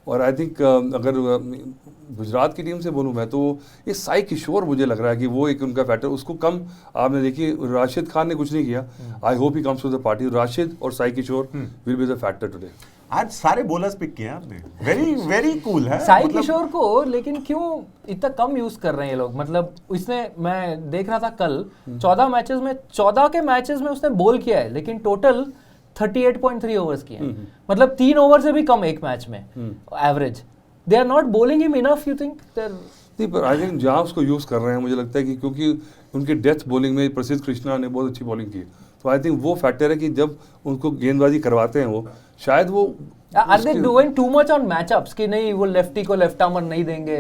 और आई थिंक अगर गुजरात की टीम से बोलूँ मैं, तो ये साई किशोर मुझे लग रहा है कि वो एक उनका फैक्टर, उसको कम आपने देखिए राशिद खान ने कुछ नहीं किया, I hope he comes to the party. Rashid और Sai Kishore will be the factor today. आज सारे बॉलर्स पिक किए आपने, वेरी वेरी कूल है साई किशोर को, लेकिन क्यों इतना कम यूज कर रहे हैं ये लोग? मतलब इसने, मैं देख रहा था कल 14 मैचेस में 14 के मैचेस में उसने बॉल किया है, लेकिन टोटल 38.3 ओवर्स किए हैं, मतलब 3 ओवर से भी कम एक मैच में average. They are not bowling him enough, you think? नहीं, पर आई थिंक जहाँ उसको यूज़ कर रहे हैं, मुझे लगता है कि क्योंकि उनके डेथ बॉलिंग में प्रसिद्ध कृष्णा ने बहुत अच्छी बॉलिंग की, तो आई थिंक वो फैक्टर है कि जब उनको गेंदबाजी करवाते हैं वो शायद वो are they doing too much on matchups कि नहीं वो लेफ्टी को लेफ्ट आर्मर नहीं देंगे?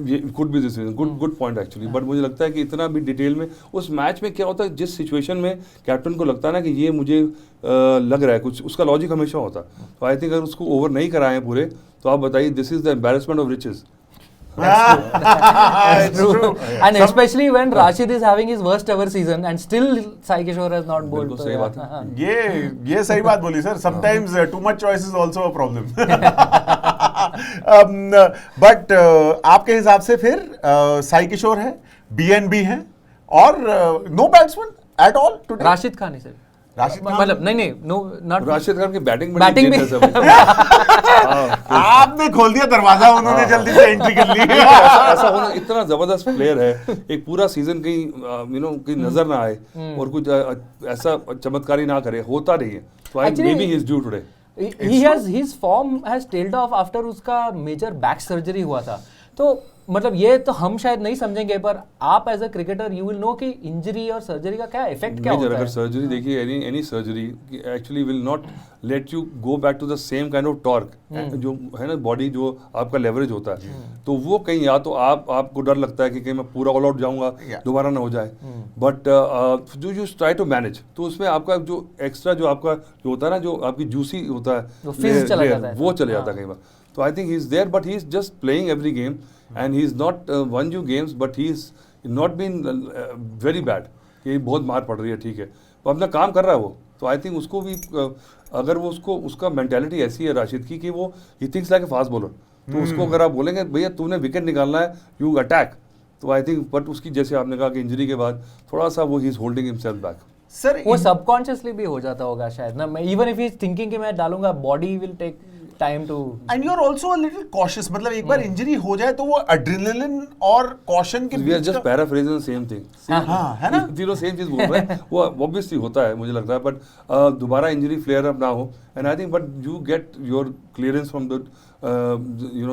ये could be this good point actually, but मुझे लगता है कि इतना भी डिटेल में उस मैच में क्या होता है, जिस सिचुएशन में कैप्टन को लगता है ना कि ये मुझे लग रहा है कुछ, उसका लॉजिक हमेशा होता है। तो आई थिंक अगर उसको ओवर नहीं कराएं पूरे, तो आप बताइए, this is the embarrassment of riches. It's true. And especially when Rashid is having his worst ever season and still Sai Kishore has not bowled. बिल्कुल सही बात है। ये सही बात बोली sir. Sometimes too much choice is also a problem. But आपके हिसाब से फिर साई किशोर है, BNB है और no batsman at all today? Rashid Khan he sir, Rashid Khan मतलब नहीं नो नॉट राशिद खान की बैटिंग भी आपने खोल दिया दरवाजा, उन्होंने जल्दी से एंट्री कर ली। ऐसा होना, इतना जबरदस्त प्लेयर है, एक पूरा सीजन कहीं कहीं नजर ना आए और कुछ ऐसा चमत्कारी ना करे, होता नहीं है। तो I may be he is due today. his form has tailed off after उसका मेजर बैक सर्जरी हुआ था। तो मतलब ये तो हम शायद नहीं समझेंगे, पर आप as a cricketer you will know कि इंजरी और सर्जरी का क्या इफेक्ट क्या होता है। अगर सर्जरी देखिए, any surgery actually will not let you go back to the same kind of torque, जो है ना बॉडी, जो आपका लेवरेज होता है, तो वो कहीं या तो आपको डर लगता है कि कहीं मैं पूरा ऑल आउट जाऊंगा, दोबारा ना हो जाए, बट जो यू ट्राई टू मैनेज, तो उसमें आपका जो एक्स्ट्रा जो आपका जो होता है ना, जो आपकी जूसी होता है, वो चला जाता है कई बार। तो I think he is there, but he is just playing every game and he is not won you games, but he is not been very bad कि बहुत मार पड़ रही है, ठीक है, तो अपना काम कर रहा है वो। तो आई थिंक उसको भी अगर वो उसका मेंटालिटी ऐसी है राशिद की कि वो he thinks like a fast bowler, तो उसको अगर आप बोलेंगे भैया तूने विकेट निकालना है, यू अटैक, तो आई थिंक, बट उसकी जैसे आपने कहा कि इंजरी के बाद थोड़ा सा वो he is holding himself back. Sir वो सबकॉन्शियसली भी हो जाता होगा शायद ना, even if he is thinking कि मैं डालूंगा, body will take time to, and you are also a little cautious, मतलब एक बार इंजरी हो जाए तो वो एड्रेनलिन और कॉशन के we are just paraphrasing the same thing, हां है ना, तीनों सेम चीज बोल रहे हैं, वो ऑब्वियसली होता है मुझे लगता है, बट दोबारा इंजरी फ्लेयर अप ना हो, and I think but you get your clearance from the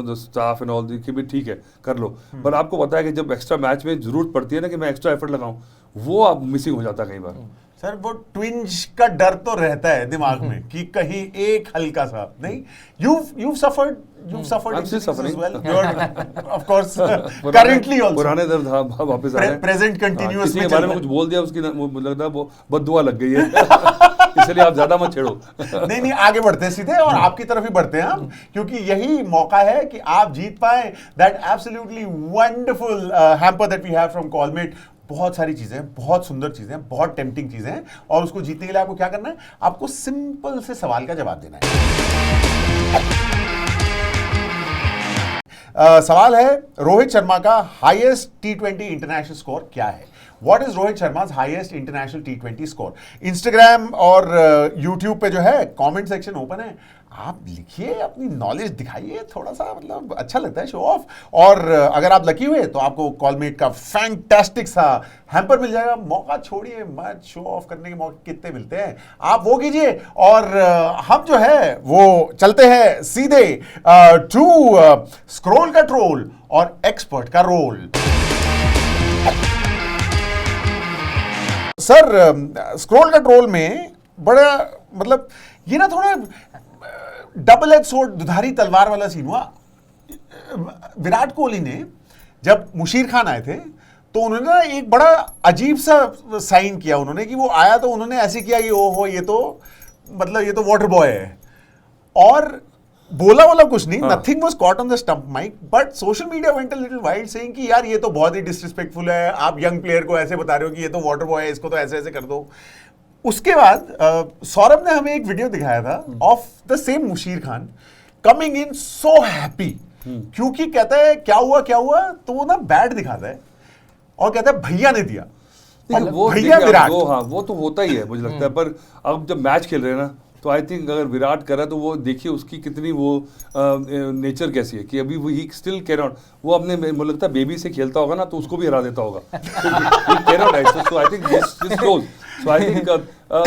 the staff and all, कि भी ठीक है कर लो, पर आपको पता है कि जब एक्स्ट्रा मैच में जरूरत पड़ती है ना कि मैं एक्स्ट्रा एफर्ट लगाऊं, वो आप मिसिंग हो जाता है कई बार। सर वो ट्विंज का डर तो रहता है दिमाग में कि कहीं एक हल्का सा नहीं, you've suffered I'm still suffering as well. You're of course currently also पुराने दर्द वापस आ रहे हैं, present continuous किसी के बारे में कुछ बोल दिया, उसकी वो लगता है वो बद्दुआ लग गई है इसलिए आप ज्यादा मत छेड़ो। नहीं आगे बढ़ते हैं सीधे, और आपकी तरफ ही बढ़ते हैं हम, क्योंकि यही मौका है कि आप जीत पाए that absolutely wonderful hamper that we have from Colmate. बहुत सारी चीजें हैं, बहुत सुंदर चीजें हैं, बहुत टेम्पटिंग चीजें हैं, और उसको जीतने के लिए आपको क्या करना है, आपको सिंपल से सवाल का जवाब देना है। सवाल है, रोहित शर्मा का हाईएस्ट T20 इंटरनेशनल स्कोर क्या है? What is Rohit Sharma's highest international T20 score? Instagram और यूट्यूब पे जो है कमेंट सेक्शन ओपन है, आप लिखिए, अपनी नॉलेज दिखाइए थोड़ा सा, मतलब अच्छा लगता है शो ऑफ। और अगर आप लकी हुए तो आपको कॉलमेट का फैंटास्टिक सा हैम्पर मिल जाएगा। मौका छोड़िए मत, शो ऑफ करने के मौके कितने मिलते हैं, आप वो कीजिए। और हम जो है वो चलते हैं सीधे टू स्क्रॉल का ट्रोल और एक्सपर्ट का रोल। सर स्क्रॉल का ट्रोल में बड़ा मतलब ये ना थोड़ा डबल एज सोर्ड, दुधारी तलवार वाला सीन हुआ। विराट कोहली ने जब मुशीर खान आए थे तो उन्होंने ना एक बड़ा अजीब सा साइन किया उन्होंने, कि वो आया तो उन्होंने ऐसे किया कि ओहो ये तो मतलब ये तो वाटर बॉय है, और बोला कुछ नहीं, nothing was caught on the stump mic, but social media went a little wild saying कि यार ये तो बहुत ही डिसरिस्पेक्टफुल है, आप यंग प्लेयर को ऐसे बता रहे हो कि ये तो वाटर बॉय है, इसको तो ऐसे ऐसे कर दो। उसके बाद सौरभ ने हमें एक वीडियो दिखाया था of the same Mushir Khan coming in so happy, क्योंकि कहता है क्या हुआ तो वो ना बैट दिखाता है और कहता है भैया ने दिया, वो भैया विराट। हाँ वो तो होता ही है मुझे लगता है, पर अब जब मैच खेल रहे हैं ना तो आई थिंक अगर विराट कर रहा है तो वो देखिए उसकी कितनी वो नेचर कैसी है कि अभी वो ही स्टिल कैन नॉट, वो अपने मुझे लगता है बेबी से खेलता होगा ना तो उसको भी हरा देता होगा, so I think this shows, so I think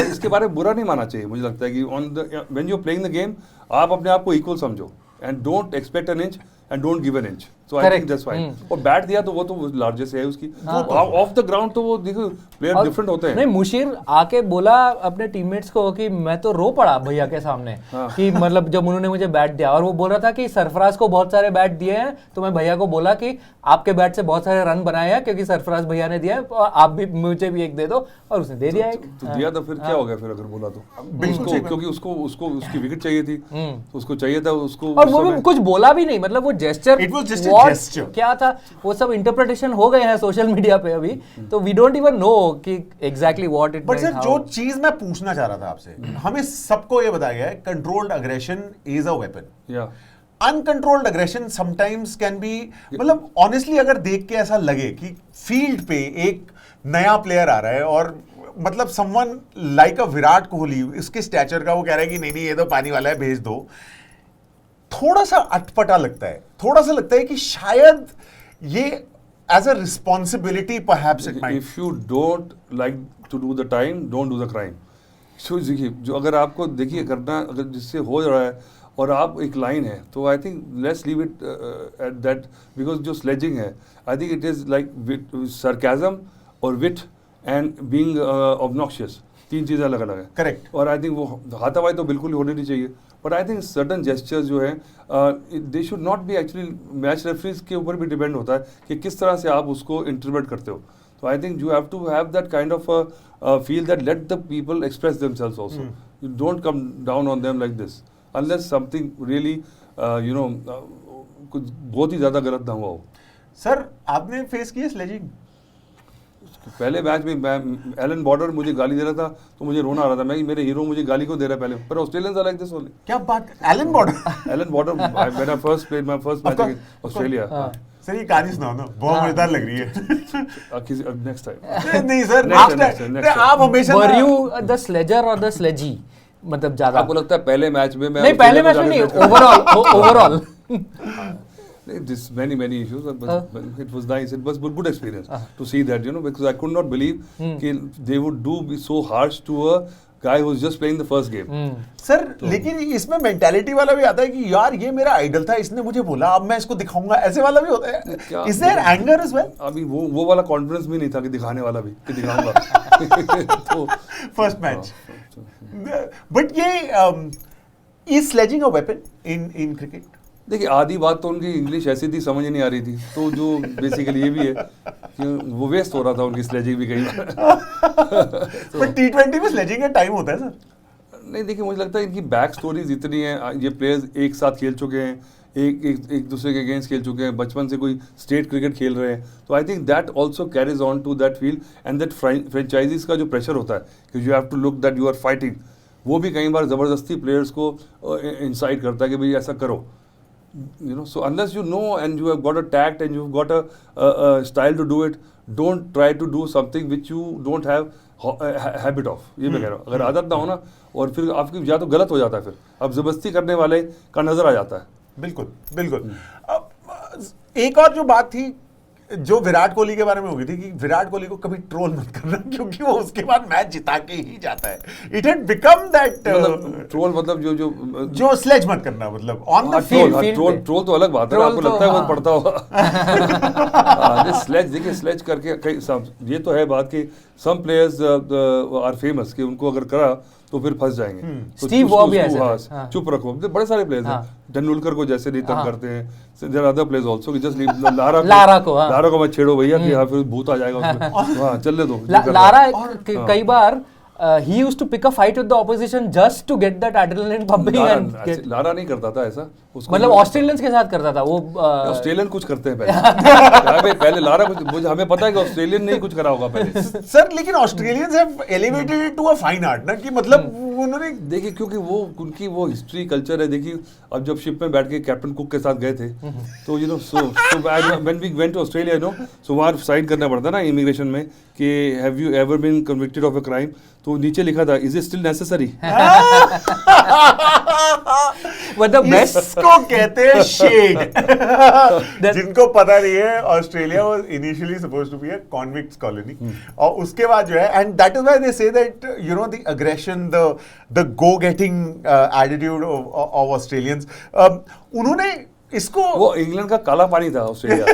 इसके बारे में बुरा नहीं मानना चाहिए। मुझे लगता है कि on the when you are playing the game आप अपने आप को इक्वल समझो and don't expect an inch and don't give an inch, so I think that's fine. और बैट दिया तो वो तो लार्जेस्ट है उसकी, ऑफ द ग्राउंड तो वो देखो प्लेयर डिफरेंट होते हैं। नहीं, मुशीर आके बोला अपने टीममेट्स को कि मैं तो रो पड़ा भैया के सामने, कि मतलब जब उन्होंने मुझे बैट दिया, और वो बोल रहा था कि सरफराज को बहुत सारे बैट दिए हैं तो मैं भैया को बोला कि आपके बैट से बहुत सारे रन बनाए हैं क्योंकि सरफराज भैया ने दिया है, और आप भी मुझे भी एक दे दो, और उसने दे दिया एक। तो दिया तो फिर क्या हो गया फिर अगर बोला तो उसको, क्योंकि उसको उसकी विकेट चाहिए थी, तो उसको चाहिए था उसको, और वो भी कुछ बोला भी नहीं, मतलब वो gesture, It was just a gesture. क्या था वो सब इंटरप्रिटेशन हो गए हैं सोशल मीडिया पे अभी, तो वी डोंट इवन नो कि exactly what it but sir जो चीज मैं पूछना चाह रहा था आपसे, हमें सबको ये बताया गया है controlled aggression is a weapon, या uncontrolled aggression sometimes can be, मतलब ऑनेस्टली अगर देख के ऐसा लगे कि फील्ड पे एक नया प्लेयर आ रहा है और मतलब समवन लाइक अ विराट कोहली, इसके स्टैचर का, वो कह रहा है कि नहीं ये तो पानी वाला है भेज दो, थोड़ा सा अटपटा लगता है, थोड़ा सा लगता है कि शायद ये as a responsibility perhaps it might. If you don't like to do the time don't do the crime. So देखिए जो अगर आपको देखिए करना अगर जिससे हो रहा है और आप एक लाइन है तो I think let's leave it at that, because जो स्लेजिंग है I think it is like sarcasm और विट एंड बीइंग ऑब्नॉक्शियस, तीन चीज़ें अलग अलग है। करेक्ट। और आई थिंक वो हाथापाई तो बिल्कुल होनी नहीं चाहिए, but I think certain gestures जो है they should not be actually, match referees के ऊपर भी डिपेंड होता है कि किस तरह से आप उसको इंटरप्रेट करते हो। तो I think you have to have that kind of feel that let the people express themselves also, you don't come down on them like this unless something really you know कुछ बहुत ही ज़्यादा गलत ना हुआ हो। सर आपने face किया sledging? पहले मैच में एलन बॉर्डर मुझे गाली दे रहा था तो मुझे रोना आ रहा था, मैं मेरे हीरो मुझे गाली को दे रहा है पहले, पर Australians are like this only. क्या बात, Allan Border? Allan Border when I first played my first match against Australia. Sir ये कहानी सुनाओ ना, बहुत मजेदार लग रही है। नेक्स्ट टाइम नहीं सर, next आप हमेशा वर यू द स्लेजर और द स्लेजी, मतलब ज्यादा आपको लगता है पहले मैच में मैं नहीं, पहले मैच में नहीं, overall this many issues, but it was nice, it was good experience to see that, you know, because I could not believe that they would be so harsh to a guy who was just playing the first game. Sir लेकिन इसमें mentality वाला भी आता है कि यार ये मेरा आइडल था, इसने मुझे बोला अब मैं इसको दिखाऊंगा, ऐसे वाला भी होता है। Is there anger as well? अभी वो वाला कॉन्फिडेंस भी नहीं था कि दिखाने वाला भी कि दिखाऊंगा। तो फर्स्ट मैच, बट ये is sledging a weapon in cricket? देखिए आधी बात तो उनकी इंग्लिश ऐसी थी समझ नहीं आ रही थी, तो जो बेसिकली ये भी है कि वो वेस्ट हो रहा था उनकी स्लेजिंग भी कई बार। पर टी20 में स्लेजिंग का टाइम होता है सर? नहीं देखिए मुझे लगता है इनकी बैक स्टोरीज इतनी हैं, ये प्लेयर्स एक साथ खेल चुके हैं, एक दूसरे के अगेंस्ट खेल चुके हैं, बचपन से कोई स्टेट क्रिकेट खेल रहे हैं, तो I think that also carries on to that feel and that franchises का जो प्रेशर होता है कि you have to look that you are fighting, वो भी कई बार ज़बरदस्ती प्लेयर्स को इंसाइट करता है कि भाई ऐसा करो। You know, so unless you know and you have got a tact and you've got a style to do it, don't try to do something which you don't have habit of, ये मैं कह रहा हूँ. अगर आदत ना हो ना, और फिर आपकी या तो गलत हो जाता है, फिर अब जबरदस्ती करने वाले का नजर आ जाता है. बिल्कुल बिल्कुल. एक और जो बात थी जो विराट कोहली के बारे में हो गई थी कि विराट कोहली को कभी ट्रोल मत करना क्योंकि वो उसके बाद मैच जिता के ही जाता है. It had become that troll मतलब जो स्लेज मत करना, मतलब ऑन द फील्ड. ट्रोल तो अलग बात है, आपको लगता है वो पढ़ता होगा. स्लेज देखिए, स्लेज करके ये तो है बात कि सम प्लेयर्स आर फेमस कि उनको अगर करा तो फिर फंस जाएंगे. स्टीव वॉ भी ऐसे है. चुप रखो. बड़े सारे प्लेयर्स हैं, तेंदुलकर को जैसे नहीं तंग करते हैं. There are other players also कि जस्ट लारा को मत छेड़ो भैया कि फिर भूत आ जाएगा उसमें. हां, चलने दो. लारा कई बार he used to pick a fight with the opposition just to get that adrenaline pumping. Lara नहीं करता था ऐसा, मतलब ऑस्ट्रेलियंस के साथ करता था वो. ऑस्ट्रेलियन कुछ करते हैं पहले. पहले लारा कुछ, हमें पता है कि ऑस्ट्रेलियन नहीं कुछ करा होगा पहले. सर लेकिन Australians have elevated it to a fine art ना, कि मतलब उन्होंने देखिए, क्योंकि वो उनकी वो हिस्ट्री कल्चर है. देखिए अब जब शिप में बैठ के कैप्टन कुक के साथ गए थे तो you know so when we went to Australia, you know, so वहाँ साइन करना पड़ता ना इमिग्रेशन में कि have you ever been convicted of a crime, तो नीचे लिखा था इज इट स्टिल नेसेसरी. मतलब इसको कहते हैं शेड. जिनको पता नहीं है, Australia was initially supposed to be a convicts colony, और उसके बाद जो है, and that is why they say that you know the aggression, the go getting attitude of Australians, उन्होंने इसको, वो इंग्लैंड का काला पानी था Australia.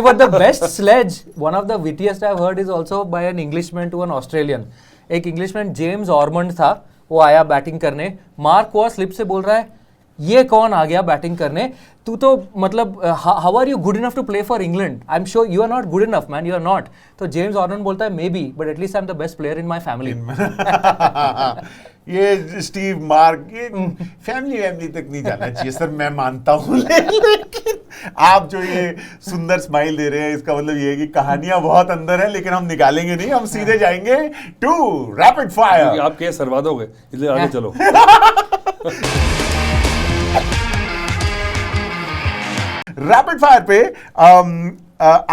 But the best sledge, one of the wittiest I've heard, is also by an Englishman to an Australian. एक Englishman James ऑर्मंड था, वो आया बैटिंग करने. मार्क हुआ स्लिप से बोल रहा है ये कौन आ गया बैटिंग करने, तू तो मतलब how are you good enough to play for England, I am sure you are not good enough man, you are not. तो जेम्स ऑर्मंड बोलता है maybe but at least I am the best player in my family. ये Steve Mark, ये family तक नहीं जाना चाहिए sir, मैं मानता हूँ. लेकिन आप जो ये सुंदर स्माइल दे रहे हैं, इसका मतलब ये है कि कहानियां बहुत अंदर है, लेकिन हम निकालेंगे नहीं, हम सीधे जाएंगे टू रैपिड फायर. आप केस सरवा दोगे, इसलिए आगे चलो. रैपिड फायर पे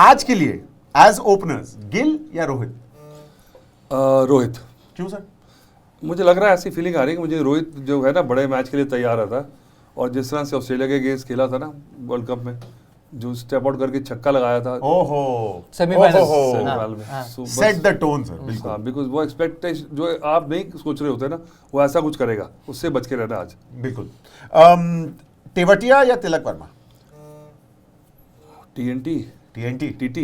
आज के लिए एज ओपनर्स गिल या रोहित? रोहित. क्यों सर? मुझे लग रहा है, ऐसी फीलिंग आ रही है कि मुझे रोहित जो है ना बड़े मैच के लिए तैयार रहता, और जिस तरह से ऑस्ट्रेलिया के अगेंस्ट खेला था ना वर्ल्ड कप में, जो स्टेप आउट करके छक्का लगाया था सेमीफाइनल में, सेट द टोन सर. बिल्कुल, बिकॉज वो एक्सपेक्टेशन जो आप नहीं सोच रहे होते ना, वो ऐसा कुछ करेगा, उससे बच के रहना आज. बिल्कुल. तेवतिया या Tilak Varma? TNT TT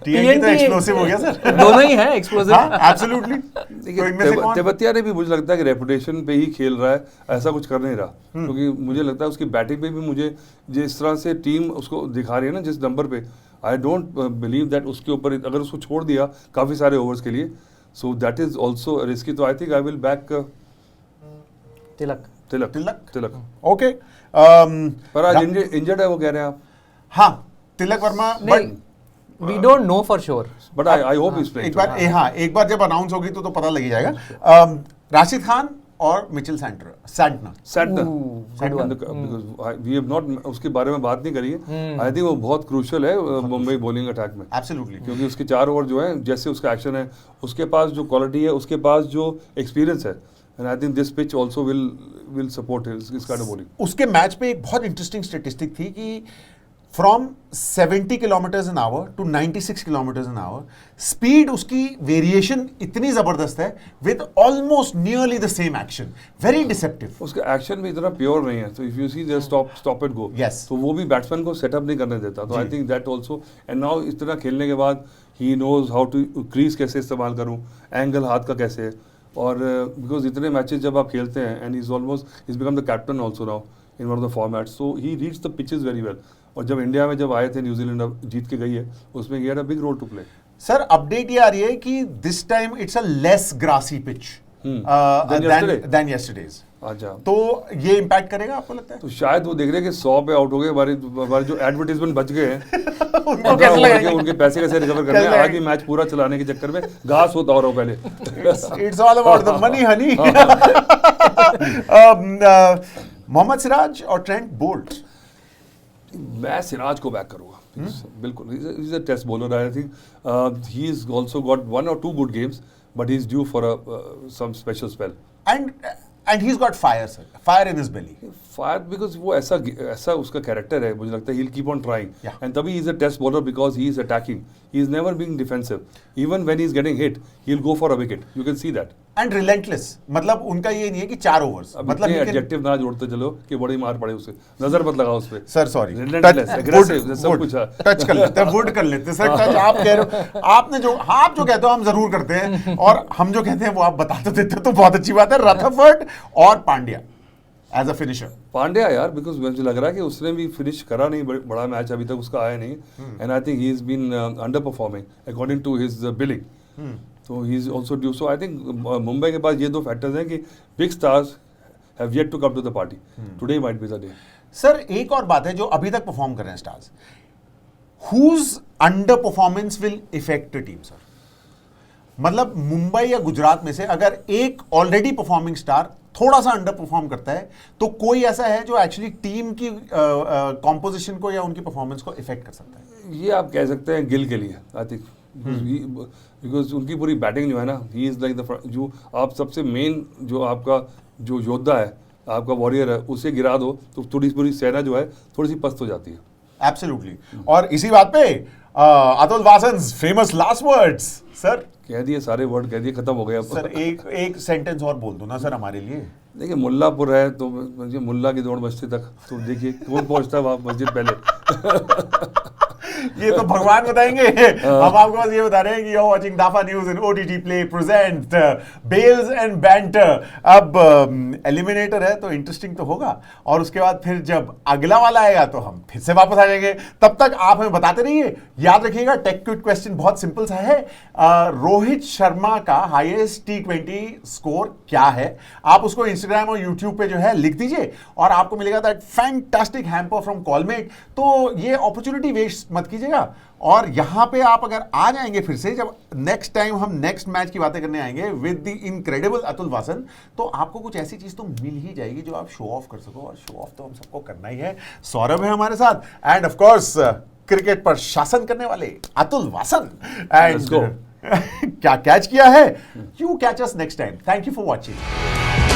TNT तो एक्सप्लोसिव हो गया सर. दोनों ही हैं एक्सप्लोसिव. एब्सोल्युटली. तो इनमें से कौन? तेवतिया ने भी मुझे लगता है कि रेपुटेशन पे ही खेल रहा है, ऐसा कुछ कर नहीं रहा. क्योंकि मुझे लगता है उसकी बैटिंग पे भी, मुझे जिस तरह से टीम उसको दिखा रही है ना जिस नंबर पे, आई डोंट बिलीव दैट उसके ऊपर अगर उसको छोड़ दिया काफी सारे ओवर्स के लिए, so that is also risky. तो I think I will back Tilak. Okay. पर आज इंजर्ड है वो कह रहे हैं आप. हाँ, Tilak Varma, but we don't know for sure, but I hope he is playing. एक बार जब अनाउंस होगी तो पता लग ही जाएगा. राशिद खान और Mitchell Santner. Because we have not उसके बारे में बात नहीं करी है. आई थिंक वो बहुत क्रूशियल है मुंबई बॉलिंग अटैक में. एब्सोल्युटली. क्योंकि उसके 4 ओवर जो है, जैसे उसका एक्शन है, उसके पास जो क्वालिटी है, उसके पास जो एक्सपीरियंस है, and I think this pitch also will support his kind of bowling. उसके मैच पे एक बहुत इंटरेस्टिंग स्टैटिस्टिक थी कि from 70 kilometres an hour to 96 kilometres an hour, speed उसकी वेरिएशन इतनी जबरदस्त है with almost nearly the same action. Very deceptive. उसका एक्शन भी इतना प्योर नहीं है. तो if you see their stop and go, तो वो भी बैट्समैन को सेटअप नहीं करने देता. तो I think that also, and now इस तरह खेलने के बाद he knows how to crease कैसे इस्तेमाल करूं, एंगल हाथ का कैसे है. और बिकॉज इतने मैचेस जब आप खेलते हैं, and is almost is become the captain also now in one of the formats, so he reads the pitches very well. और जब इंडिया में जब आए थे, न्यूजीलैंड अब जीत के गई है, उसमें he had a big role to play. Sir update ये आ रही है कि this time it's a less grassy pitch than yesterday's. अच्छा, तो ये इम्पैक्ट करेगा आपको लगता है? तो शायद वो देख रहे हैं कि 100 पे आउट हो गए, हमारे जो एडवर्टाइजमेंट बच गए हैं उनको कैसे लगेगा? उनके पैसे कैसे रिकवर करने हैं. आगे मैच पूरा चलाने के चक्कर में घास होता हो रहा पहले. It's all about the money honey. Mohammed Siraj और ट्रेंट बोल्ट? मैं सिराज को बैक करूंगा बिल्कुल. He's a test bowler. I think he's also got 1 or 2 good games, but he's due for some special spell. And he's got fire, sir. Fire in his belly. Fire because वो ऐसा उसका character है, मुझे लगता है he'll keep on trying. Yeah. And तभी he's a test bowler because he is attacking. He is never being defensive. Even when he's getting hit, he'll go for a wicket. You can see that. And relentless. मतलब उनका ये नहीं है कि 4 overs. मतलब adjective ना जोड़ते चलो कि बड़ी मार पड़े उसे. नजर मत लगाओ उस पे. Sir sorry. Relentless, aggressive, सब कुछ है. टच कर लेते हैं, वुड कर लेते हैं. सर टच आप कह रहे हो, आपने जो आप जो कहते हो हम जरूर करते हैं और हम जो कहते हैं वो आप बता तो देते हो, तो बहुत अच्छी बात है. रथरफोर्ड और Pandya as a finisher. Pandya यार बिकॉज मुझे लग रहा है कि उसने भी फिनिश करा नहीं, बड़ा मैच अभी तक उसका आया नहीं. And I think he is been underperforming according to his billing. So he is also due. So I think Mumbai के पास ये 2 फैक्टर्स हैं कि big stars have yet to come to the party. Today might be the day. Sir एक और बात है जो अभी तक परफॉर्म कर रहे हैं stars. Whose under performance will effect the team sir? मतलब मुंबई या गुजरात में से अगर एक ऑलरेडी परफॉर्मिंग स्टार थोड़ा सा अंडर परफॉर्म करता है तो कोई ऐसा है जो एक्चुअली टीम की कॉम्पोजिशन को या उनकी परफॉर्मेंस को इफेक्ट कर सकता है? ये आप कह सकते हैं गिल के लिए. आई थिंक बिकॉज उनकी पूरी बैटिंग जो है ना, ही इज लाइक द जो आप सबसे मेन जो आपका जो योद्धा है, आपका वॉरियर है, उसे गिरा दो तो थोड़ी पूरी सेना जो है थोड़ी सी पस्त हो जाती है. एब्सोल्युटली. और इसी बात पे Atul Wasan's famous last words. Sir कह दिए, सारे वर्ड कह दिए, खत्म हो गया. सर एक सेंटेंस और बोल दो ना सर हमारे लिए. देखिए मुल्लापुर है तो मुल्ला की दौड़ मस्जिद तक, तो देखिए कौन पहुंचता है वहाँ मस्जिद पहले. ये तो भगवान बताएंगे. हम आपको बस ये बता रहे हैं कि you are watching Dafanews in OTT play present bails and banter. अब एलिमिनेटर है तो इंटरेस्टिंग तो होगा, और उसके बाद फिर जब अगला वाला आएगा तो हम फिर से वापस आ जाएंगे. तब तक आप हमें बताते रहिए. याद रखिएगा टेक क्विक क्वेश्चन बहुत सिंपल सा है. रोहित शर्मा का हाईएस्ट T20 स्कोर क्या है? आप उसको इंस्टाग्राम और यूट्यूब पे जो है लिख दीजिए और आपको मिलेगा दैट फैंटास्टिक हैम्पर फ्रॉम कॉलमेट. तो ये अपॉर्चुनिटी वेस्ट मत कीजिएगा. और यहां पे आप अगर आ जाएंगे फिर से, जब नेक्स्ट टाइम हम नेक्स्ट मैच की बातें करने आएंगे with the incredible Atul Vasan, तो आपको कुछ ऐसी चीज तो मिल ही जाएगी जो आप शो ऑफ कर सको. और शो ऑफ तो हम सबको करना ही है. सौरभ है हमारे साथ एंड ऑफ कोर्स क्रिकेट पर शासन करने वाले अतुल वासन. एंड क्या कैच किया है? You catch us next time. Thank you for watching.